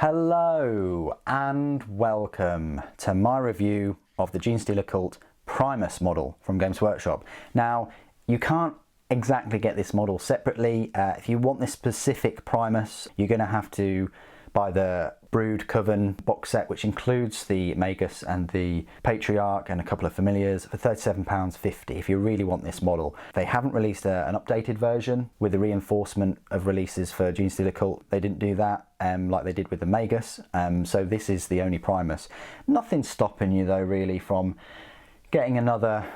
Hello and welcome to my review of the Genestealer Cult Primus model from Games Workshop. Now, you can't exactly get this model separately. If you want this specific Primus, you're going to have to buy the Brood Coven box set, which includes the Magus and the Patriarch and a couple of familiars for £37.50 if you really want this model. They haven't released an updated version with the reinforcement of releases for Genestealer Cult. They didn't do that like they did with the Magus, so this is the only Primus. Nothing's stopping you though really from getting another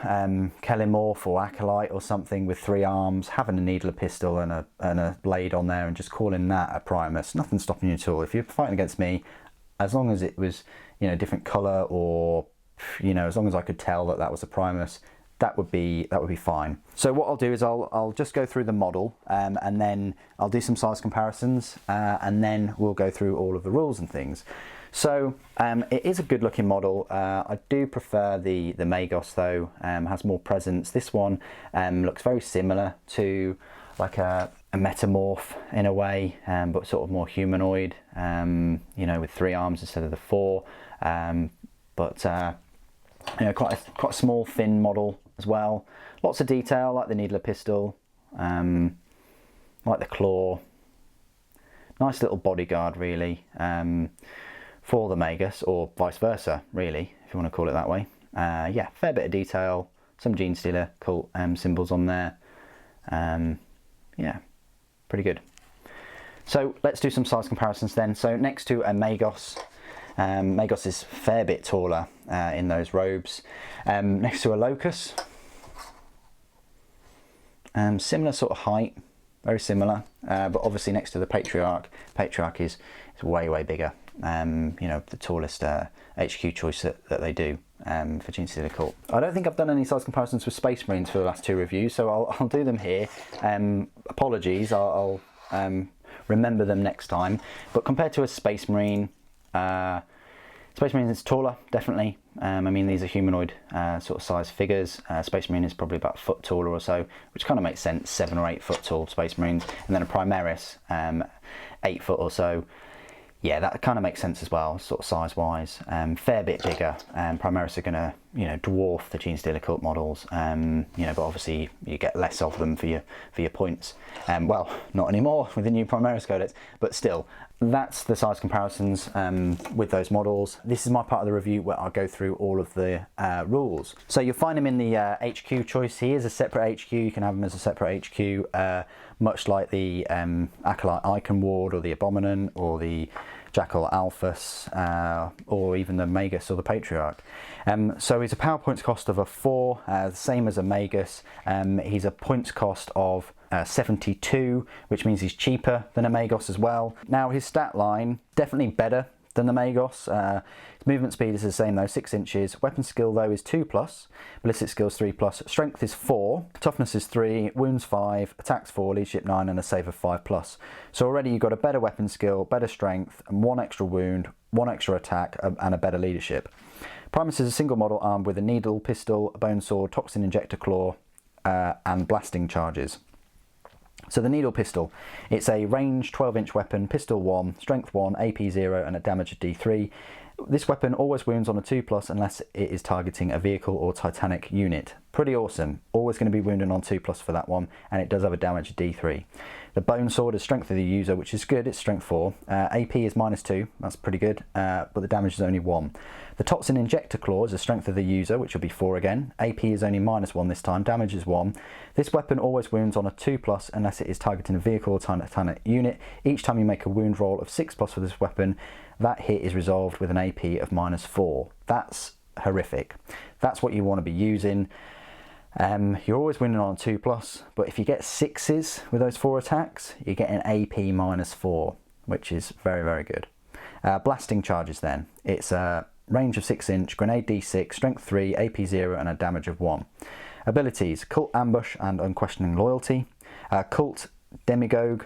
Kelimorph or Acolyte or something with 3 arms, having a needle, a pistol and a blade on there and just calling that a Primus. Nothing's stopping you at all. If you're fighting against me, as long as it was, you know, different colour or, you know, as long as I could tell that that was a Primus, that would be fine. So what I'll do is I'll just go through the model and then I'll do some size comparisons and then we'll go through all of the rules and things. So it is a good looking model. I do prefer the Magos though, has more presence. This one looks very similar to like a Metamorph in a way, but sort of more humanoid, you know, with 3 arms instead of the 4. But you know, quite a small thin model as well. Lots of detail like the needler pistol, like the claw. Nice little bodyguard really. For the Magus, or vice versa really, if you want to call it that way. Yeah, fair bit of detail, some Genestealer Cult symbols on there. Yeah, pretty good. So let's do some size comparisons then. So next to a Magos, Magos is a fair bit taller in those robes. Next to a Locus, similar sort of height, very similar, but obviously next to the Patriarch, Patriarch is way bigger. You know, the tallest HQ choice that they do for Genestealer Cult. I don't think I've done any size comparisons with Space Marines for the last 2 reviews, so I'll do them here. Apologies, I'll remember them next time. But compared to a Space Marine, Space Marine is taller, definitely. I mean, these are humanoid sort of size figures. Space Marine is probably about a foot taller or so, which kind of makes sense, 7 or 8 foot tall Space Marines. And then a Primaris, 8 foot or so. Yeah, that kind of makes sense as well, sort of size-wise. Fair bit bigger. Primaris are going to, you know, dwarf the Genestealer Cult models. You know, but obviously you get less of them for your points. Well, not anymore with the new Primaris Codex, but still, that's the size comparisons with those models. This is my part of the review where I'll go through all of the rules. So you'll find him in the HQ choice. He is a separate HQ. You can have him as a separate HQ, much like the Acolyte Icon Ward or the Abominant or the Jackal Alphas or even the Magus or the Patriarch. So he's a power points cost of a 4, the same as a Magus. He's a points cost of 72, which means he's cheaper than a Magos as well. Now his stat line, definitely better than the Magos. His movement speed is the same though, 6 inches. Weapon skill though is 2+, ballistic skills 3+, strength is 4, toughness is 3, wounds 5, attacks 4, leadership 9 and a save of 5+. So already you've got a better weapon skill, better strength, and 1 extra wound, 1 extra attack and a better leadership. Primus is a single model armed with a needle, pistol, a bone sword, toxin injector claw and blasting charges. So the needle pistol, it's a range 12-inch weapon, pistol 1, strength 1, AP 0 and a damage of D3. This weapon always wounds on a 2+ unless it is targeting a vehicle or Titanic unit. Pretty awesome. Always going to be wounding on 2+ for that one, and it does have a damage of D3. The bone sword is strength of the user, which is good, it's strength 4. AP is -2, that's pretty good, but the damage is only 1. The toxin injector claw is a strength of the user, which will be 4 again. AP is only -1 this time, damage is 1. This weapon always wounds on a 2+ unless it is targeting a vehicle or Titanic unit. Each time you make a wound roll of 6+ for this weapon, that hit is resolved with an AP of -4. That's horrific. That's what you want to be using. You're always winning on a 2+, but if you get 6s with those 4 attacks, you get an AP -4, which is very good. Blasting charges then. It's a range of 6-inch, grenade D6, strength 3, AP 0 and a damage of 1. Abilities, Cult Ambush and Unquestioning Loyalty. Cult Demagogue,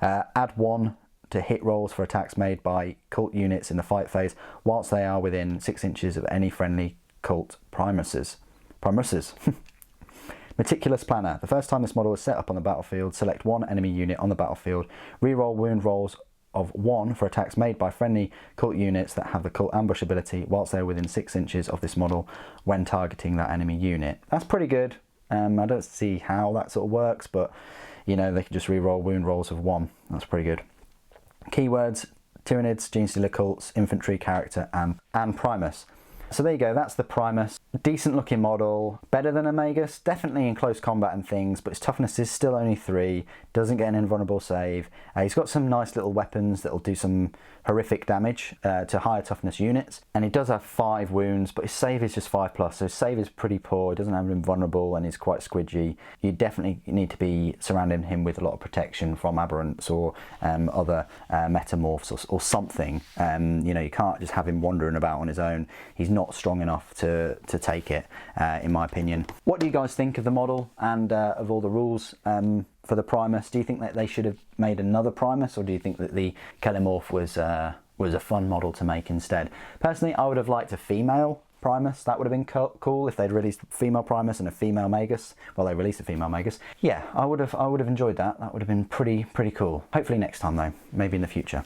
add 1 to hit rolls for attacks made by cult units in the fight phase whilst they are within 6 inches of any friendly cult Primuses. Meticulous Planner. The first time this model is set up on the battlefield, select 1 enemy unit on the battlefield, reroll wound rolls of 1 for attacks made by friendly cult units that have the cult ambush ability whilst they're within 6 inches of this model when targeting that enemy unit. That's pretty good. I don't see how that sort of works, but you know, they can just re-roll wound rolls of 1. That's pretty good. Keywords: Tyranids, Genestealer Cults, Infantry Character, and Primus. So there you go, that's the Primus. Decent looking model, better than a Magus, definitely in close combat and things, but his toughness is still only 3, doesn't get an invulnerable save. He's got some nice little weapons that'll do some horrific damage to higher toughness units, and he does have 5 wounds, but his save is just 5+, so his save is pretty poor. He doesn't have invulnerable and he's quite squidgy. You definitely need to be surrounding him with a lot of protection from aberrants or other metamorphs or something. You know, you can't just have him wandering about on his own. He's not strong enough to take it, in my opinion. What do you guys think of the model and of all the rules for the Primus? Do you think that they should have made another Primus, or do you think that the Kelimorph was a fun model to make instead? Personally, I would have liked a female Primus. That would have been cool if they'd released a female Primus and a female Magus. Well, they released a female Magus. Yeah, I would have enjoyed that. That would have been pretty cool. Hopefully next time though, maybe in the future.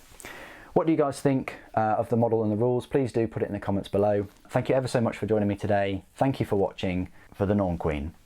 What do you guys think of the model and the rules? Please do put it in the comments below. Thank you ever so much for joining me today. Thank you for watching. For the Norn Queen.